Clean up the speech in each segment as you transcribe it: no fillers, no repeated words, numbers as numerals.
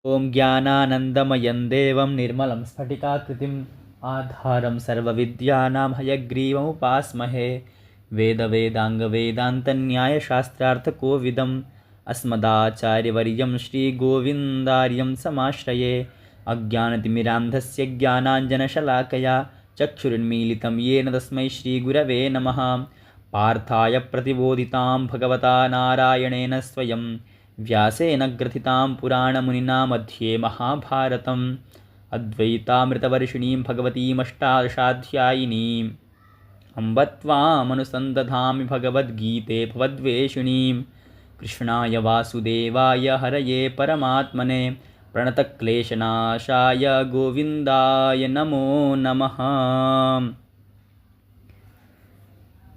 ॐ ज्ञानानन्दमयं देवं निर्मलं स्फटिकाकृतिम् आधारं सर्वविद्यानां हयग्रीवमुपास्महे। वेदवेदाङ्गवेदान्तन्यायशास्त्रार्थकोविदम् अस्मदाचार्यवर्यं श्रीगोविन्दार्यं समाश्रये। अज्ञानतिमिरान्धस्य ज्ञानाञ्जनशलाकया चक्षुरुन्मीलितं येन तस्मै श्रीगुरवे नमः। पार्थाय प्रतिबोधितां भगवता नारायणेन स्वयं व्यासेन ग्रथितां पुराणमुनिना मध्ये महाभारतम् अद्वैतामृतवर्षिणीं भगवतीमष्टादशाध्यायिनीम् अम्ब त्वामनुसन्दधामि भगवद्गीते भवद्वेषिणीं। कृष्णाय वासुदेवाय हरये परमात्मने प्रणतक्लेशनाशाय गोविन्दाय नमो नमः।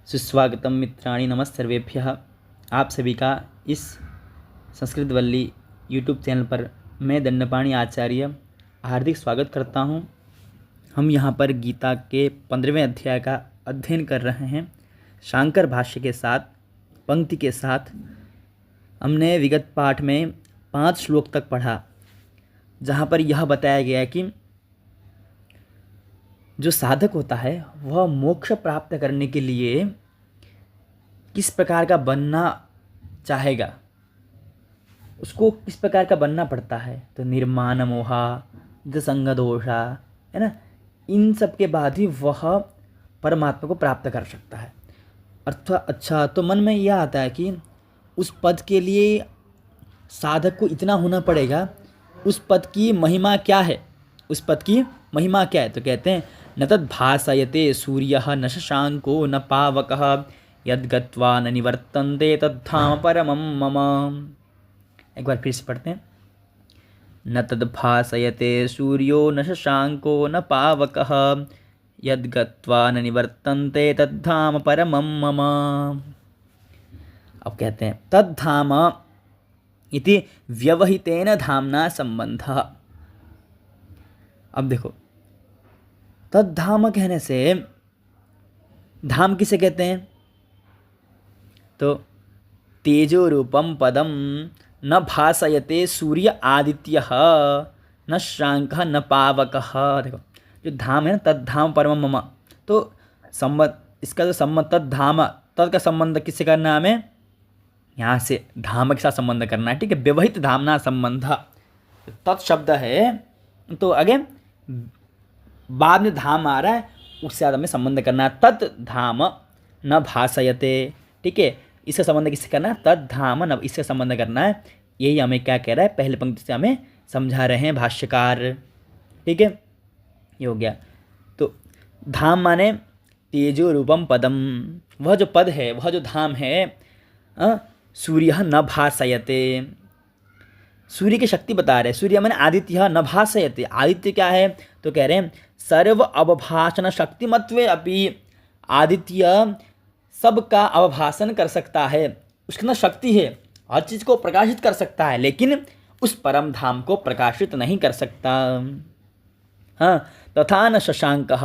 सुस्वागतम मित्राणि, नमस्सर्वेभ्यः। आप सभी का इस संस्कृत वल्ली यूट्यूब चैनल पर मैं दंडपाणि आचार्य हार्दिक स्वागत करता हूँ। हम यहाँ पर गीता के 15वें अध्याय का अध्ययन कर रहे हैं शांकर भाष्य के साथ, पंक्ति के साथ। हमने विगत पाठ में 5 श्लोक तक पढ़ा, जहाँ पर यह बताया गया कि जो साधक होता है वह मोक्ष प्राप्त करने के लिए किस प्रकार का बनना चाहेगा, उसको किस प्रकार का बनना पड़ता है। तो निर्माण मोहा, संग दोषा, है ना, इन सब के बाद ही वह परमात्मा को प्राप्त कर सकता है। अच्छा, तो मन में यह आता है कि उस पद के लिए साधक को इतना होना पड़ेगा, उस पद की महिमा क्या है, उस पद की महिमा क्या है। तो कहते हैं न तद् भासयते सूर्यः न शशांको न पावकः यद्गत्वा न निवर्तन्ते तद्धाम परमं मम। एक बार फिर से पढ़ते हैं। न तद् भासयते सूर्यो न शशांको न पावकः यद्गत्वा न निवर्तन्ते तद्धाम परमं मम। अब कहते हैं तद्धाम इति व्यवहितेन धाम्ना संबंधः। अब देखो, तद्धाम कहने से धाम किसे कहते हैं? तो तेजो रूपम पदम न भासयते सूर्य आदित्यः न शांकः न पावकः। देखो, जो धाम है ना, तद्धाम परमं मम, तो संबंध, इसका जो संबंध तद्धाम, तद का संबंध किससे करना है हमें? यहाँ से धाम के साथ संबंध करना है, ठीक है। व्यवहित धामना संबंध तत् शब्द है, तो आगे बाद में धाम आ रहा है, उससे ज़्यादा हमें संबंध करना है। तत् धाम न भासयते, ठीक है। इसका संबंध किससे करना है? तत् धाम न, इससे संबंध करना है। यही हमें क्या कह रहा है, पहले पंक्ति से हमें समझा रहे हैं भाष्यकार, ठीक है। ये हो गया। तो धाम माने तेजो रूपम पदम, वह जो पद है, वह जो धाम है। सूर्य न भासयते, सूर्य की शक्ति बता रहे हैं। सूर्य माने आदित्य न भासयते, आदित्य क्या है? तो कह रहे हैं सर्व अवभाषण शक्तिमत्वे अपि, आदित्य सबका अवभाषण कर सकता है, उसके अंदर शक्ति है, हर चीज़ को प्रकाशित कर सकता है, लेकिन उस परम धाम को प्रकाशित नहीं कर सकता। हाँ, तथा न शशांकः,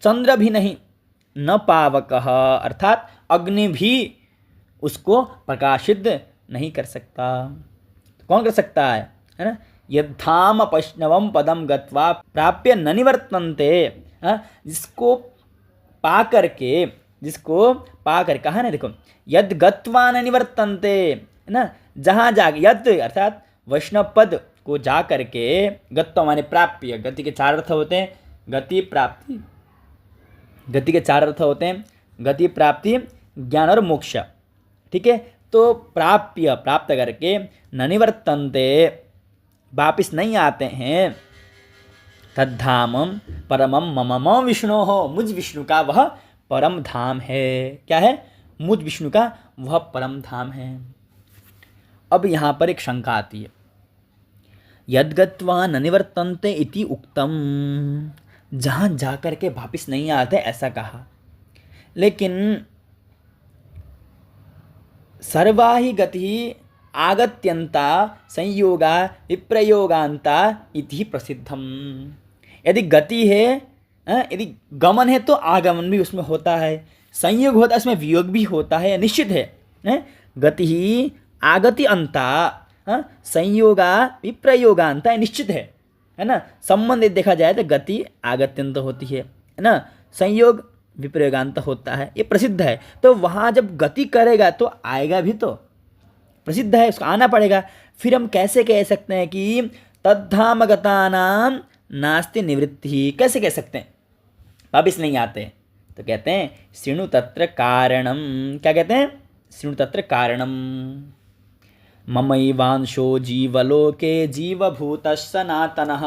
चंद्र भी नहीं, न पावकः अर्थात अग्नि भी उसको प्रकाशित नहीं कर सकता। तो कौन कर सकता है ना? यद्धाम वैष्णवम पदम गत्वा प्राप्य न निवर्तन्ते, जिसको पा करके कहा ना, देखो, यद गत्वा न निवर्तन्ते, है ना, जहाँ जाके, यद अर्थात वैष्णव पद को जा करके, गत्वा माने प्राप्य, गति के 4 अर्थ होते हैं, गति प्राप्ति, गति के 4 अर्थ होते हैं, गति प्राप्ति ज्ञान और मोक्ष, ठीक है। तो प्राप्य, प्राप्त करके, न निवर्तन्ते, वापिस नहीं आते हैं, तद्धामम परमम मम, मम विष्णु हो, मुझ विष्णु का वह परम धाम है। क्या है? मुझ विष्णु का वह परम धाम है। अब यहाँ पर एक शंका आती है, यद्गत्वा न निवर्तन्ते इति उक्तम, जहाँ जाकर के वापिस नहीं आते ऐसा कहा, लेकिन सर्वा ही गति आगत्यंता संयोगा विप्रयोगांता इति प्रसिद्धम। यदि गति है, यदि गमन है तो आगमन भी उसमें होता है, संयोग होता है उसमें वियोग भी होता है, निश्चित है। गति ही आगति अंता, संयोगा विप्रयोगांत निश्चित है ना। संबंध देखा जाए तो गति आगत्यंत होती है ना, संयोग विप्रयोगांत होता है, ये प्रसिद्ध है। तो वहाँ जब गति करेगा तो आएगा भी, तो प्रसिद्ध है, उसको आना पड़ेगा। फिर हम कैसे कह सकते हैं कि तद्धामगतानां नास्ति निवृत्ति, कैसे कह सकते हैं, वापिस नहीं आते। तो कहते हैं शृणु तत्र कारणम, क्या कहते हैं, शृणु तत्र कारणम ममैवांशो जीवलोके जीवभूतः सनातनः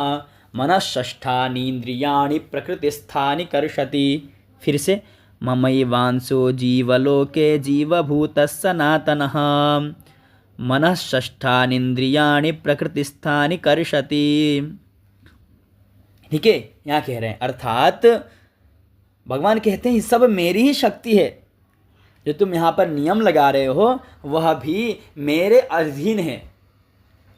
मनःषष्ठानीन्द्रियाणि प्रकृतिस्थानि कर्षति। फिर से ममैवांशो जीवलोके जीवभूतः सनातनः मनःषष्ठानीन्द्रियाणि प्रकृतिस्थानि कर्षति। ठीक है, यहाँ कह रहे हैं अर्थात भगवान कहते हैं सब मेरी ही शक्ति है, जो तुम यहाँ पर नियम लगा रहे हो वह भी मेरे अधीन है,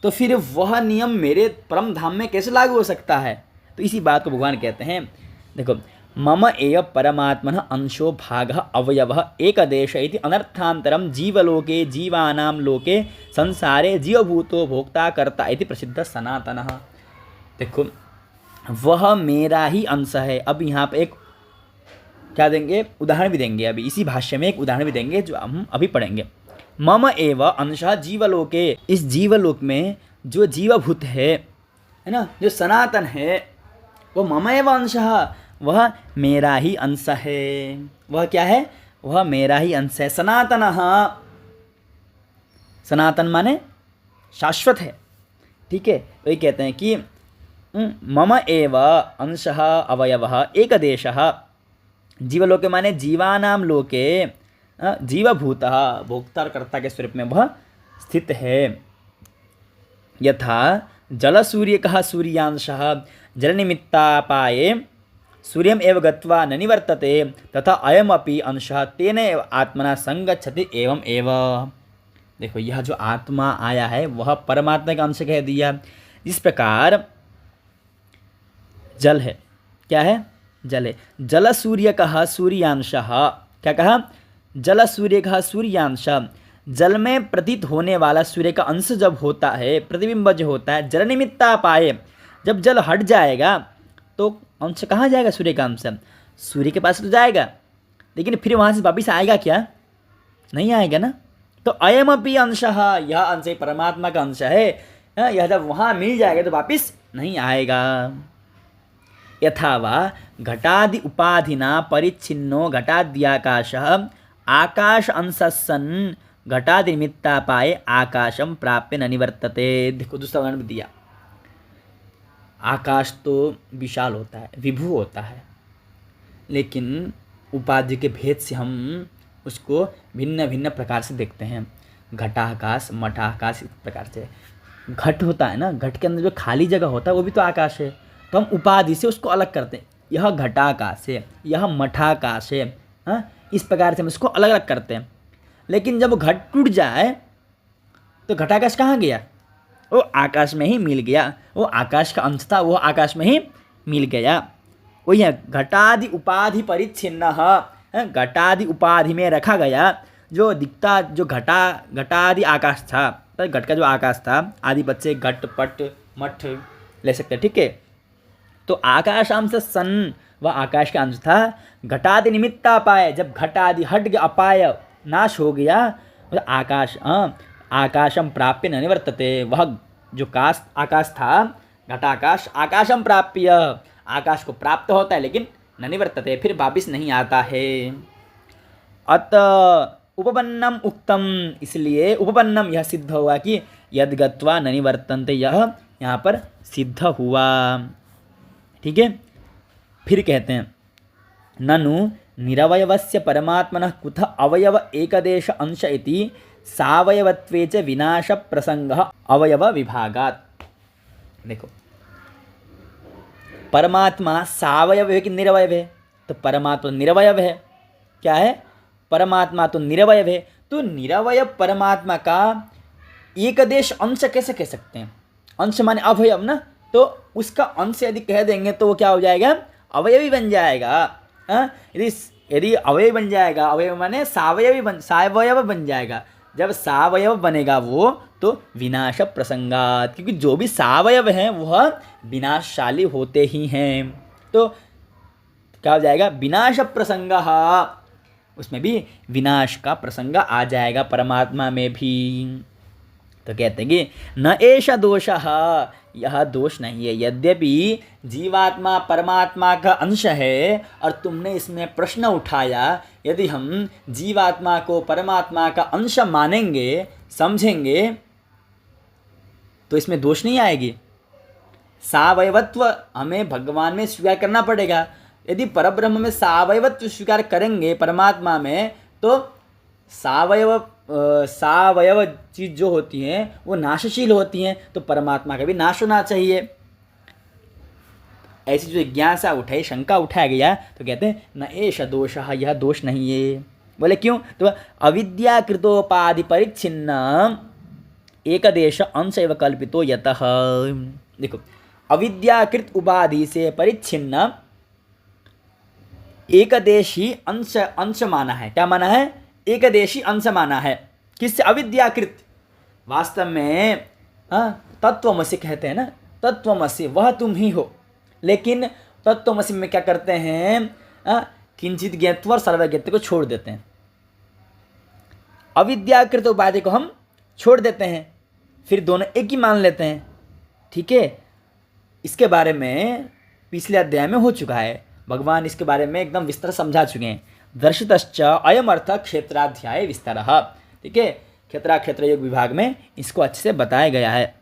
तो फिर वह नियम मेरे परम धाम में कैसे लागू हो सकता है। तो इसी बात को भगवान कहते हैं, देखो मम एव परमात्मनः अंशो भागः अवयवः एकदेश इति अनर्थांतरम जीवलोके जीवानां लोके संसारे जीवभूतो भोक्ता कर्ता इति प्रसिद्ध सनातनः। देखो वह मेरा ही अंश है। अब यहाँ पर एक क्या देंगे, उदाहरण भी देंगे, अभी इसी भाष्य में एक उदाहरण भी देंगे जो हम अभी पढ़ेंगे। मम एव अंशः जीवलोके, इस जीवलोक में जो जीवभूत है ना, जो सनातन है, वो मम एव अंशः, वह मेरा ही अंश है। वह क्या है, वह मेरा ही अंश है। सनातनः, सनातन माने शाश्वत है। ठीक है, वही कहते हैं कि मम एव अंशः अवयवः एकदेशः, जीवलोके माने जीवानाम लोके जीवभूतः, भोक्ता कर्ता के स्वरूप में वह स्थित है। यथा जलसूर्यकः सूर्यांशः जलनिमित्तापाये सूर्यम एव गत्वा न निवर्तते, तथा अयमपि अंशः तेन एव आत्मना संगच्छति एवं एव। देखो यह जो आत्मा आया है वह परमात्मा का अंश कह दिया। इस प्रकार जल है, क्या है, जल है। जल सूर्य कहा सूर्यांशः, क्या कहा, जल सूर्य कहा सूर्यांशः, जल में प्रतीत होने वाला सूर्य का अंश जब होता है, प्रतिबिंब जो होता है, जल निमित्ता पाए, जब जल हट जाएगा तो अंश कहाँ जाएगा, सूर्य का अंश सूर्य के पास तो जाएगा, लेकिन फिर वहाँ से वापिस आएगा क्या, नहीं आएगा ना। तो अयमपि अंशः, यह अंश परमात्मा का अंश है, यह जब वहाँ मिल जाएगा तो वापिस नहीं आएगा। यथावा घटादि उपाधिना परिच्छिन्नो घटाद्याकाशः आकाश अंशः सन् घटादि निमित्तापाये आकाशम प्राप्य न निवर्तते। देखो दूसरा उदाहरण भी दिया। आकाश तो विशाल होता है, विभु होता है, लेकिन उपाधि के भेद से हम उसको भिन्न भिन्न प्रकार से देखते हैं। घटाकाश, मठाकाश, इस प्रकार से। घट होता है ना, घट के अंदर जो खाली जगह होता है वो भी तो आकाश है, तो हम उपाधि से उसको अलग करते हैं। यह घटाकाश है, यह मठाकाश है, इस प्रकार से हम इसको अलग अलग करते हैं। लेकिन जब घट टूट जाए तो घटाकाश कहाँ गया, वो आकाश में ही मिल गया, वो आकाश का अंश था, वो आकाश में ही मिल गया। वही है घटादि उपाधि परिच्छिन्न, घटादि उपाधि में रखा गया, जो दिखता, जो घटादि आकाश था, तो घट का जो आकाश था, आदि बच्चे घट पट मठ ले सकते हैं। ठीक है, तो आकाश अंश सन, वह आकाश का अंश था। घटादि निमित्ता पाए, जब घटादि हट गया, अपाय नाश हो गया, मतलब आकाश आकाशम प्राप्य न निवर्तते, वह जो आकाश था घटाकाश, आकाशम प्राप्य, आकाश को प्राप्त होता है लेकिन न निवर्तते, फिर वापिस नहीं आता है। अत उपपन्नम उक्तम, इसलिए उपपन्नम यह सिद्ध हुआ कि यद गत्वा न निवर्तन्ते, यह यहाँ पर सिद्ध हुआ। ठीक है, फिर कहते हैं ननु निरवयवस्य परमात्मनः कुतः अवयव एकदेश अंश इति सावयवत्वे च विनाश प्रसंगः अवयव विभागात्। देखो परमात्मा सावयव है कि निरवयव है, तो परमात्मा निरवयव है। क्या है, परमात्मा तो निरवयव है, तो निरवयव परमात्मा का एकदेश अंश कैसे कह सकते हैं, अंश माने अवयव ना, तो उसका अंश यदि कह देंगे तो वो क्या हो जाएगा, अवयवी बन जाएगा। यदि अवयव बन जाएगा, अवयव माने सावयव बन जाएगा। जब सावयव बनेगा वो, तो विनाश प्रसंगात, क्योंकि जो भी सावयव हैं वह विनाशशाली होते ही हैं। तो क्या हो जाएगा, विनाश प्रसंग, उसमें भी विनाश का प्रसंग आ जाएगा परमात्मा में भी। तो कहते हैं कि न एषा दोषः, यह दोष नहीं है। यद्यपि जीवात्मा परमात्मा का अंश है और तुमने इसमें प्रश्न उठाया, यदि हम जीवात्मा को परमात्मा का अंश मानेंगे समझेंगे तो इसमें दोष नहीं आएगी। सावयवत्व हमें भगवान में स्वीकार करना पड़ेगा। यदि परब्रह्म में सावयवत्व स्वीकार करेंगे परमात्मा में, तो सावयव चीज़ जो होती हैं वो नाशशील होती हैं, तो परमात्मा का भी नाश होना चाहिए। ऐसी जो जिज्ञासा उठाई, शंका उठाया गया, तो कहते हैं न एष दोषः, यह दोष नहीं है। बोले क्यों, तो अविद्याकृतोपाधि परिच्छिन्न एकदेश अंश एव कल्पितो यतः। देखो, अविद्याकृत उपाधि से परिच्छिन्न एकदेशी अंश माना है। क्या माना है, एकदेशी अंश माना है। किससे, अविद्याकृत। वास्तव में तत्वमसि कहते हैं ना, तत्वमसि वह तुम ही हो, लेकिन तत्वमसि में क्या करते हैं, किंचित ज्ञत्व और सर्वज्ञत्व को छोड़ देते हैं। अविद्याकृत उपाधि को हम छोड़ देते हैं, फिर दोनों एक ही मान लेते हैं। ठीक है, इसके बारे में पिछले अध्याय में हो चुका है, भगवान इसके बारे में एकदम विस्तार समझा चुके हैं। दर्शितश्च अयम अर्थ क्षेत्राध्याय विस्तारः। ठीक है, क्षेत्र योग विभाग में इसको अच्छे से बताया गया है।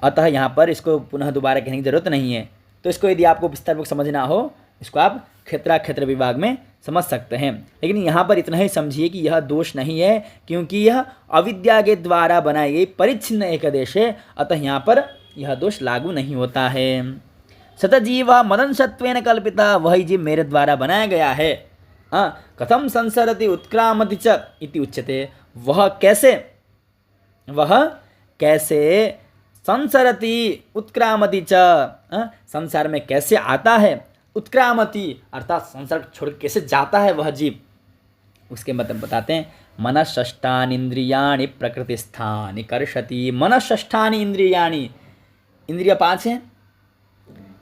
अतः यहाँ पर इसको पुनः दोबारा कहने की जरूरत नहीं है। तो इसको यदि आपको विस्तारपूर्वक समझना हो, इसको आप क्षेत्र विभाग में समझ सकते हैं। लेकिन यहाँ पर इतना ही समझिए कि यह दोष नहीं है, क्योंकि यह अविद्या के द्वारा बनाई गई परिच्छिन्न एकदेश है। अतः यहाँ पर यह दोष लागू नहीं होता है। सतजीव मदंशत्वेन कल्पिता, वही जीव मेरे द्वारा बनाया गया है। कथम संसरति उत्क्रामति च इति उच्यते, वह कैसे संसरति उत्क्रामति च, संसार में कैसे आता है, उत्क्रामति अर्थात संसार छोड़ कैसे जाता है वह जीव, उसके मतलब बताते हैं। मनःषष्ठानि इंद्रियाणि प्रकृतिस्थानि कर्षति। मनःषष्ठानि इंद्रियाणि, इंद्रिय 5 हैं।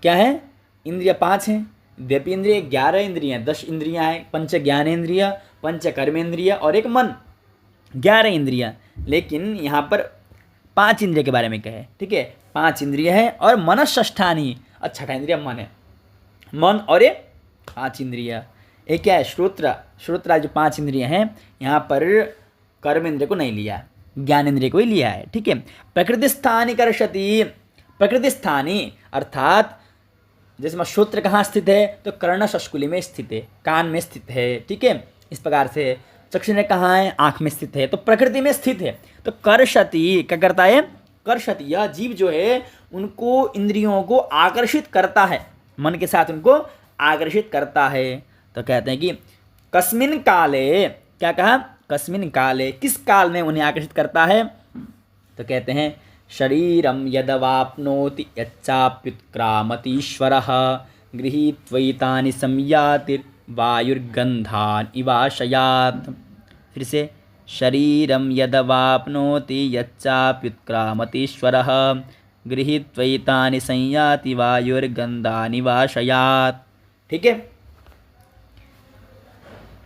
क्या है, इंद्रिय 5 हैं। यद्यपि इंद्रिय 11 इंद्रियाँ, 10 इंद्रियाँ हैं, पंच ज्ञानेन्द्रिय, पंच कर्मेंद्रिय और एक मन, 11 इंद्रियाँ। लेकिन यहाँ पर 5 इंद्रिय के बारे में कहे। ठीक है, 5 इंद्रिय है और मनःषष्ठानि, छठा इंद्रिय मन है। मन और ये 5 इंद्रिय, एक क्या है, श्रोत्र जो 5 इंद्रिय हैं, यहाँ पर कर्म इंद्रिय को नहीं लिया, ज्ञान इंद्रिय को ही लिया है। ठीक है, प्रकृति स्थानी कर्षति, प्रकृति स्थानी अर्थात जैसे मैं श्रोत्र कहाँ स्थित है, तो कर्ण शस्कुली में स्थित है, कान में स्थित है। ठीक है, इस प्रकार से चक्षु ने कहाँ है, आँख में स्थित है, तो प्रकृति में स्थित है। तो कर्षति क्या करता है, कर्षति, यह जीव जो है उनको इंद्रियों को आकर्षित करता है, मन के साथ उनको आकर्षित करता है। तो कहते हैं कि कस्मिन काले, क्या कहा, कस्मिन काले, किस काल में उन्हें आकर्षित करता है। तो कहते हैं शरीरम यदवाप्नोति यच्चाप्युत्क्रामतीश्वरः गृहीत्वैतानि संयातिर्वायुर्गन्धान् इवाशयात्। फिर से, शरीरम यदवाप्नोति यच्चाप्युत्क्रामतीश्वरः गृहीत्वैतानि संयाति वायुर्गन्धानि वाशयात्। ठीक है,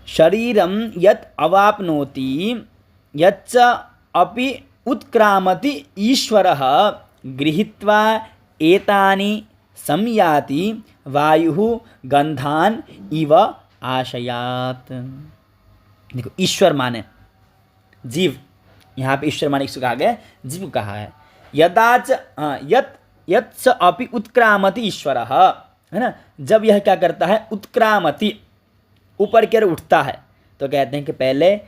शरीरम यत् अवाप्नोति यच्च अपि उत्क्रामति ईश्वरः गृहीत्वा एतानि संयाति वायुः गन्धान् इव आशयात्। देखो, ईश्वर माने जीव, यहाँ पे ईश्वर माने किसको कहा गया, जीव को कहा है। यदाच यत्स अपि उत्क्रामति ईश्वरः, है ना, जब यह क्या करता है, उत्क्रामति, ऊपर की ओर उठता है। तो कहते हैं कि पहले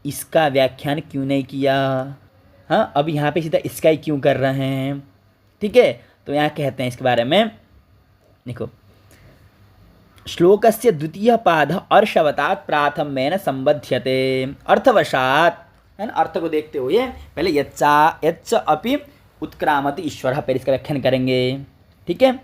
इसका व्याख्यान क्यों नहीं किया, हाँ, अब यहाँ पे सीधा इसका ही क्यों कर रहे हैं। ठीक है, तो यहाँ कहते हैं इसके बारे में, देखो, श्लोकस्य द्वितीय पाद अर्शवतात् प्राथम्येन संबध्यते, अर्थवशात, है ना, अर्थ को देखते हुए पहले यच्च अपि उत्क्रामति ईश्वरः, पहले इसका व्याख्यान करेंगे। ठीक है,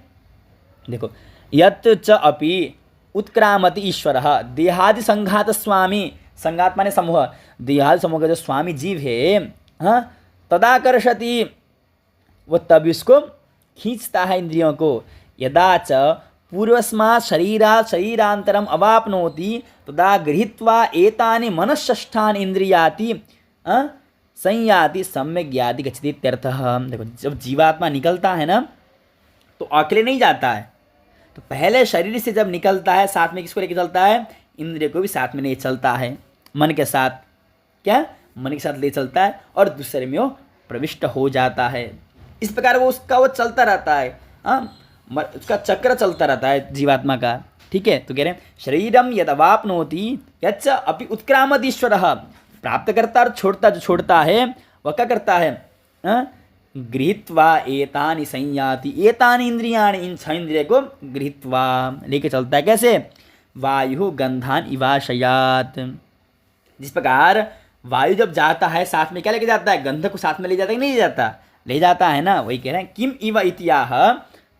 देखो, यत् च अपि उत्क्रामति ईश्वरः देहादि संघात स्वामी, संगात माने समूह, देहादि समूह का जो स्वामी जीव है, हाँ, तदाकर्षति, वो तब इसको खींचता है इंद्रियों को। यदा च पूर्वस्मात् शरीरात् शरीरांतरम अवाप्नोति तदा गृहीत्वा एतानि मनःषष्ठानि इंद्रियाति संयाति सम्यक ज्ञाति गच्छति इत्यर्थः। देखो, जब जीवात्मा निकलता है ना, तो अकेले नहीं जाता है, तो पहले शरीर से जब निकलता है, साथ में किसको लेके चलता है? इंद्रिय को भी साथ में ले चलता है, मन के साथ। क्या? मन के साथ ले चलता है और दूसरे में वो प्रविष्ट हो जाता है। इस प्रकार वो चलता रहता है, उसका चक्र चलता रहता है जीवात्मा का। ठीक है, तो कह रहे हैं शरीरम यद अवाप्नोति यच्च अपि उत्क्रामति ईश्वरः। प्राप्त करता और छोड़ता, जो छोड़ता है वह क्या करता है? गृहीत्वा एतानि संयाति, एतानि इंद्रियाणि, इन 6 इंद्रिय को गृहीत्वा लेके चलता है। कैसे? वायु गंधान इवाशयात। जिस प्रकार वायु जब जाता है साथ में क्या लेके जाता है? गंध को साथ में ले जाता है कि नहीं ले जाता? ले जाता है ना। वही कह रहे हैं किम इव इत्याह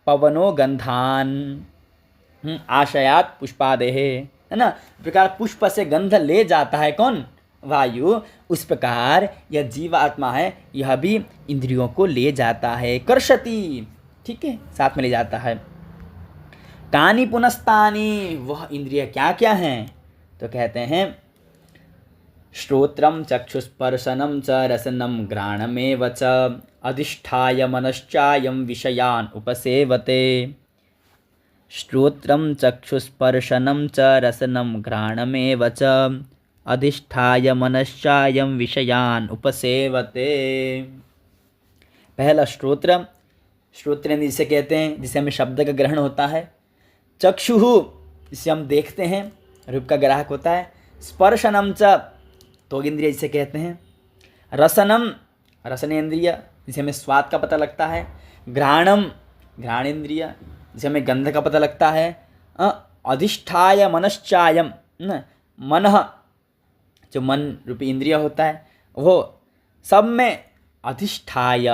पवनो गंधान आशयात पुष्पादेह, है ना। प्रकार पुष्प से गंध ले जाता है कौन? वायु। उस प्रकार यह जीवात्मा है, यह भी इंद्रियों को ले जाता है, कर्षति। ठीक है, साथ में ले जाता है। कानि पुनस्तानि, वह इंद्रिय क्या क्या हैं? तो कहते हैं श्रोत्रम चक्षुस्पर्शनम च रसनम घ्राणमेव च अधिष्ठाय मनश्चायं विषयान् उपसेवते। श्रोत्रम चक्षुस्पर्शनम च रसनम घ्राणमेव च अधिष्ठाय मनश्चायं विषयान् उपसेवते। पहला श्रोत्र, श्रोत्र जिसे कहते हैं, जिसे हमें शब्द का ग्रहण होता है। चक्षुः, जिसे हम देखते हैं, रूप का ग्राहक होता है। स्पर्शनम च, त्वग इंद्रिय जिसे कहते हैं। रसनम, रसनेन्द्रिय, जिसे हमें स्वाद का पता लगता है। घ्राणम, घ्राणेन्द्रिय, जिसे हमें गंध का पता लगता है। अधिष्ठाय मनश्चायम, मनः, जो मन रूपी इंद्रिय होता है, वो सब में अधिष्ठाय,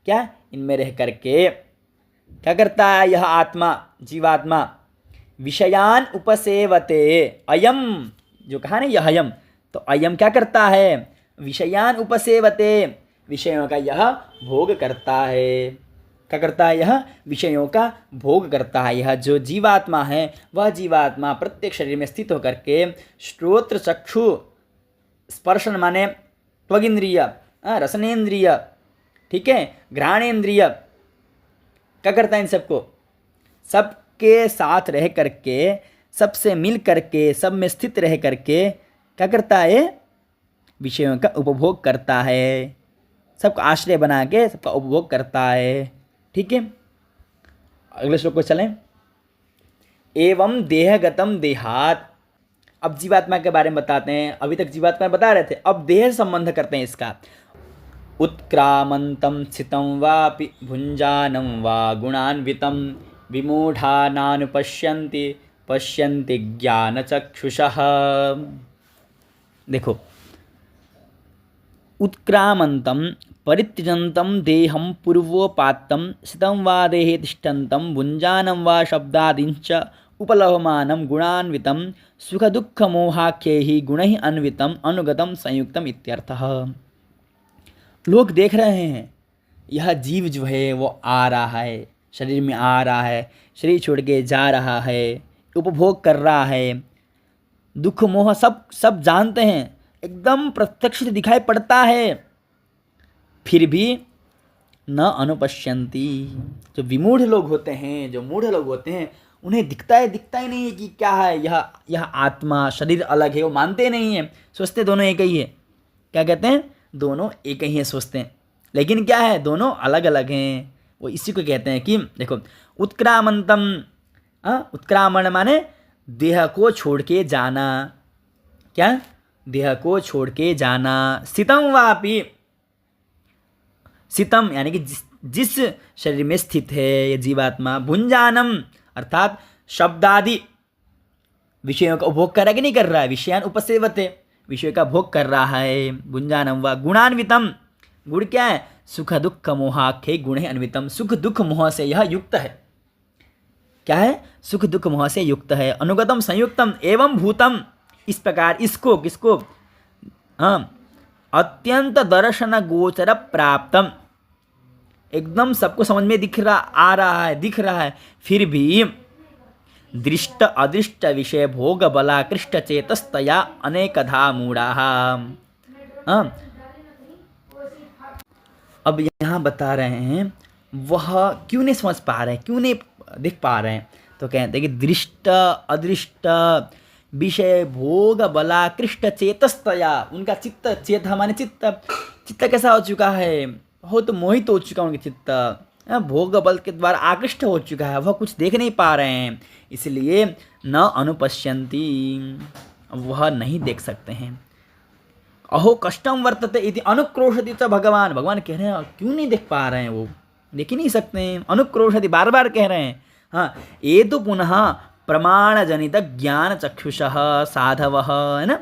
क्या? इनमें रह करके क्या करता है यह आत्मा, जीवात्मा? विषयान उपसेवते। अयम, जो कहा ना यह अयम, तो अयम क्या करता है? विषयान उपसेवते, विषयों का यह भोग करता है। क्या करता है? यह विषयों का भोग करता है। यह जो जीवात्मा है, वह जीवात्मा प्रत्येक शरीर में स्थित होकर के श्रोत्र चक्षु स्पर्शन माने त्वगिंद्रिय, रसनेन्द्रिय, ठीक है, घ्राणेन्द्रिय, क्या करता है? इन सबको, सबके साथ रह करके, सबसे मिल करके, सब में स्थित रह करके क्या करता है? विषयों का उपभोग करता है। सबका आश्रय बना के सबका उपभोग करता है। ठीक है, अगले श्लोक को चलें। एवं देहगतम देहात। अब जीवात्मा के बारे में बताते हैं। अभी तक जीवात्मा बता रहे थे, अब देह से संबंध करते हैं इसका। उत्क्रामन्तं स्थितं वापि भुञ्जानं वा गुणान्वितं विमूढानानुपश्यन्ति पश्यन्ति ज्ञानचक्षुषः। देखो, उत्क्रामन्तं परित्यजन्तं देहं पूर्वोपात्तं स्थितं वा देहे तिष्ठन्तं भुञ्जानं वा शब्दादिंच उपलभमानं गुणान्वितं सुखदुःखमोहाख्यैः गुणैः अन्वितं अनुगतं संयुक्तम् इत्यर्थः। लोग देख रहे हैं यह जीव जो है वो आ रहा है, शरीर में आ रहा है, शरीर छोड़ के जा रहा है, उपभोग कर रहा है, दुख मोह सब जानते हैं, एकदम प्रत्यक्ष दिखाई पड़ता है, फिर भी न अनुपश्यन्ति। जो विमूढ़ लोग होते हैं, जो मूढ़ लोग होते हैं, उन्हें दिखता ही नहीं है कि क्या है यह आत्मा, शरीर अलग है, वो मानते नहीं हैं, सोचते दोनों एक ही है। क्या कहते हैं? दोनों एक ही हैं सोचते हैं, लेकिन क्या है? दोनों अलग अलग हैं। वो इसी को कहते हैं कि देखो, उत्क्रामंतम, उत्क्रामण माने देह को छोड़ के जाना। क्या? देह को छोड़ के जाना। स्थितम वापि, स्थितम यानी कि जिस शरीर में स्थित है ये जीवात्मा। भुंजानम अर्थात शब्दादि विषयों का उपभोग कर रहा है कि नहीं कर रहा है? विषयान उपसेवते, विषय का भोग कर रहा है। भुंजानम व गुणान्वितम, गुण क्या है? सुख दुख मोहाख्य गुण है अन्वितम, सुख दुख मोह से यह युक्त है। क्या है? सुख दुख मोह से युक्त है। अनुगतम संयुक्तम एवं भूतम, इस प्रकार इसको किसको, हाँ, अत्यंत दर्शन गोचर प्राप्तम, एकदम सबको समझ में दिख रहा है, फिर भी दृष्ट अदृष्ट विषय भोग बलाकृष्ट चेतस्तया अनेकधा मूढ़ा। हाँ, अब यहाँ बता रहे हैं वह क्यों नहीं समझ पा रहे हैं, क्यों नहीं देख पा रहे हैं, तो कहते हैं कि दृष्ट अदृष्ट विषय भोग बलाकृष्ट चेतस्तया, उनका चित्त, चेत हमारे चित्त कैसा हो चुका है, हो तो मोहित हो चुका उनके चित्त, भोग बल के द्वारा आकृष्ट हो चुका है, वह कुछ देख नहीं पा रहे हैं, इसलिए न अनुपश्यन्ति, वह नहीं देख सकते हैं। अहो कष्टम वर्तते इति अनुक्रोशति च भगवान, भगवान कह रहे हैं क्यों नहीं देख पा रहे हैं, वो देख ही नहीं सकते हैं, अनुक्रोशति बार बार कह रहे हैं। हाँ, ये तो पुनः प्रमाण जनित ज्ञान चक्षुषः साधवः, है ना,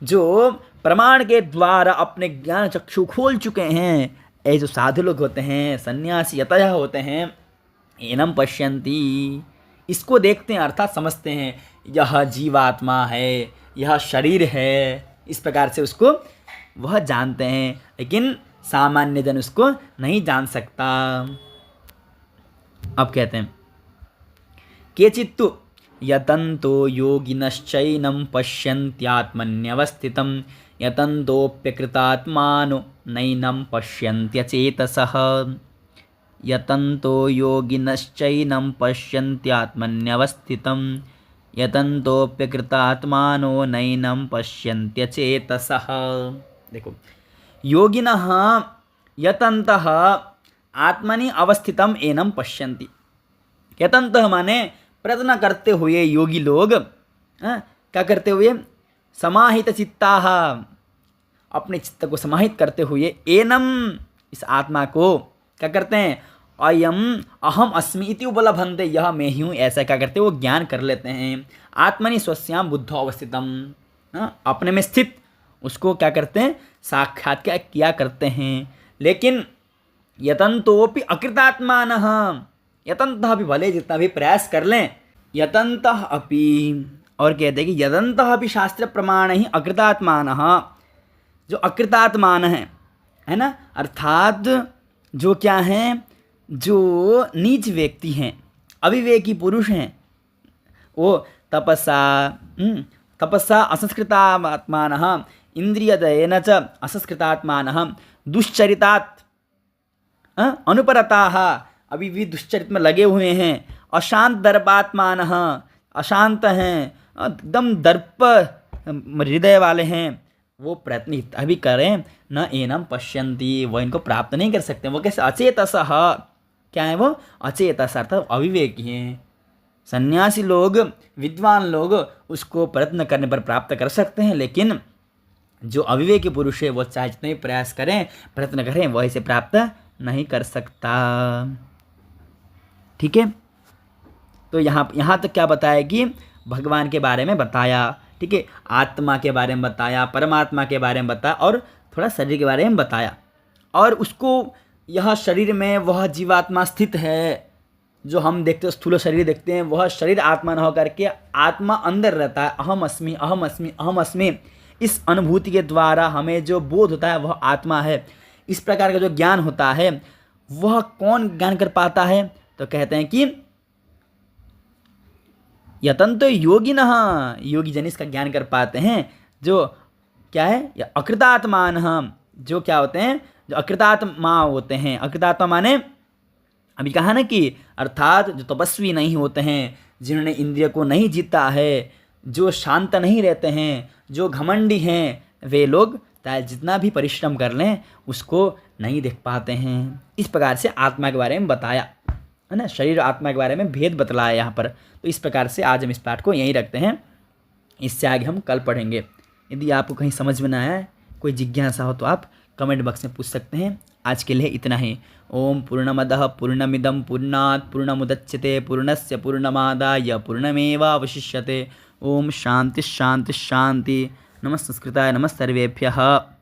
जो प्रमाण के द्वारा अपने ज्ञान चक्षु खोल चुके हैं, ये जो साधु लोग होते हैं, सन्यासी यतः होते हैं, एनम पश्यन्ति, इसको देखते हैं अर्थात समझते हैं, यह जीवात्मा है, यह शरीर है, इस प्रकार से उसको वह जानते हैं, लेकिन सामान्य जन उसको नहीं जान सकता। अब कहते हैं केचित्तु यतन्तो योगिनश्चैनं पश्यन्त्यात्मन्यवस्थितं यतन्तोऽप्यकृतात्मानो नैनं पश्यन्त्यचेतसः, यतन्तो योगिनश्चैनं पश्यन्त्यात्मन्यवस्थितं यतन्तोऽप्यकृतात्मानो नैनं पश्यन्त्यचेतसः। देखो, योगिनः यतन्तः आत्मनि अवस्थितम् एनं पश्यन्ति, यतन्तः माने प्रयत्न करते हुए योगी लोग, क्या करते हुए, समाहित चित्ताः, अपने चित्त को समाहित करते हुए, एनम, इस आत्मा को क्या करते हैं, अयम अहम अस्मि इति उपलभन्ते, यह मैं ही हूँ, ऐसा क्या करते हैं, वो ज्ञान कर लेते हैं। आत्मनि स्वस्याम बुद्धौ अवस्थितम, अपने में स्थित उसको क्या करते हैं, साक्षात्कार किया करते हैं। लेकिन यतन्तोपि अकृतात्मानः, यतन्तः भी भले जितना भी प्रयास कर लें, यतन्तः अपि, और कहते हैं कि यतन्तः अपि शास्त्र प्रमाण ही अकृतात्मानः, जो अकृतात्मान है ना, अर्थात जो क्या हैं, जो नीच व्यक्ति हैं, अविवेकी पुरुष हैं, वो तपसा असंस्कृतात्मानः इंद्रियदयेन च असंस्कृतात्मानः दुश्चरितात् अनुपरताः, अभी भी दुश्चरित में लगे हुए हैं, अशांत दर्पात्मानः, अशांत हैं, एकदम दर्प हृदय वाले हैं, वो प्रयत्न अभी करें, न एनम पश्यन्ति, वो इनको प्राप्त नहीं कर सकते। वो कैसे, अचेतसः, क्या है वो, अचेतस अर्थात अविवेकी हैं। सन्यासी लोग, विद्वान लोग उसको प्रयत्न करने पर प्राप्त कर सकते हैं, लेकिन जो अविवेकी पुरुष है वो चाहे जितने भी प्रयास करें, प्रयत्न करें, वह इसे प्राप्त नहीं कर सकता। ठीक है, तो यहाँ तक क्या बताया कि भगवान के बारे में बताया, ठीक है, आत्मा के बारे में बताया, परमात्मा के बारे में बताया, और थोड़ा शरीर के बारे में बताया, और उसको यह शरीर में वह जीवात्मा स्थित है, जो हम देखते हैं स्थूल शरीर देखते हैं, वह शरीर आत्मा न होकर के आत्मा अंदर रहता है, अहम अस्मि अहम अस्मि अहम अस्मि, इस अनुभूति के द्वारा हमें जो बोध होता है वह आत्मा है। इस प्रकार का जो ज्ञान होता है वह कौन ज्ञान कर पाता है, तो कहते हैं कि यतन्त योगिनः, योगी जन इसका ज्ञान कर पाते हैं, जो क्या है, या अकृतात्मान, जो क्या होते हैं, जो अकृतात्मा होते हैं। अकृतात्मा माने अभी कहा ना कि अर्थात जो तपस्वी नहीं होते हैं, जिन्होंने इंद्रिय को नहीं जीता है, जो शांत नहीं रहते हैं, जो घमंडी हैं, वे लोग चाहे जितना भी परिश्रम कर लें उसको नहीं देख पाते हैं। इस प्रकार से आत्मा के बारे में बताया है ना, शरीर आत्मा के बारे में भेद बतलाया यहाँ पर। तो इस प्रकार से आज हम इस पाठ को यहीं रखते हैं, इससे आगे हम कल पढ़ेंगे। यदि आपको कहीं समझ में ना आया, कोई जिज्ञासा हो, तो आप कमेंट बॉक्स में पूछ सकते हैं। आज के लिए इतना ही। ओम पूर्णमदः पूर्णमिदं पूर्णात् पूर्णमुदच्यते पूर्णस्य पूर्णमादाय पूर्णमेवावशिष्यते। ओम शांति शांति शांति। नमः संस्कृताय, नमः सर्वेभ्यः।